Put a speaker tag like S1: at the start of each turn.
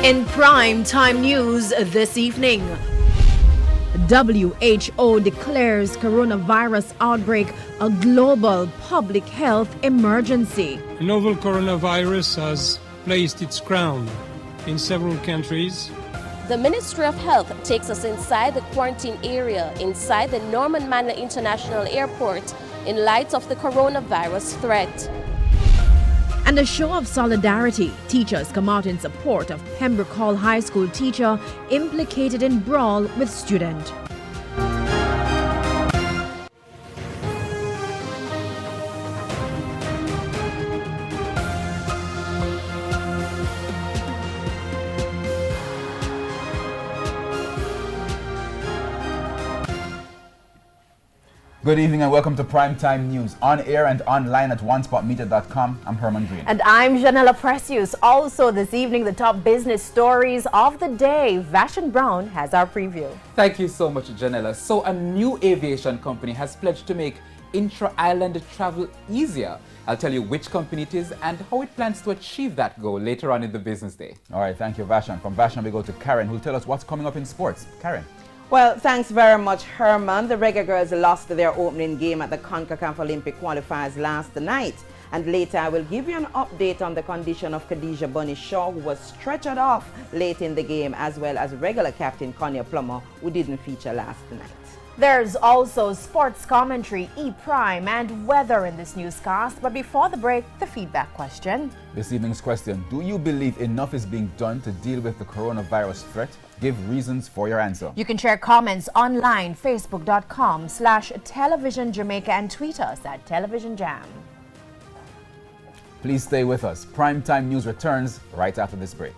S1: In prime time news this evening, WHO declares coronavirus outbreak a global public health emergency.
S2: The novel coronavirus has placed its crown in several countries.
S3: The Ministry of Health takes us inside the quarantine area inside the Norman Manor International Airport in light of the coronavirus threat.
S1: And a show of solidarity. Teachers come out in support of Pembroke Hall High School teacher implicated in brawl with student.
S4: Good evening and welcome to Primetime News, on air and online at onespotmedia.com. I'm Herman Green.
S5: And I'm Janella Precious. Also this evening, the top business stories of the day. Vashon Brown has our preview.
S6: Thank you so much, Janella. So a new aviation company has pledged to make intra-island travel easier. I'll tell you which company it is and how it plans to achieve that goal later on in the business day.
S4: All right, thank you, Vashon. From Vashon, we go to Karen, who'll tell us what's coming up in sports. Karen.
S7: Well, thanks very much, Herman. The Reggae Girls lost their opening game at the CONCACAF Olympic qualifiers last night. And later I will give you an update on the condition of Khadija Bunny Shaw, who was stretchered off late in the game, as well as regular captain Konya Plummer, who didn't feature last night.
S5: There's also sports commentary, E-Prime, and weather in this newscast. But before the break, the feedback question.
S4: This evening's question: do you believe enough is being done to deal with the coronavirus threat? Give reasons for your answer.
S5: You can share comments online, facebook.com/television Jamaica, and tweet us at Television Jam.
S4: Please stay with us. Primetime News returns right after this break.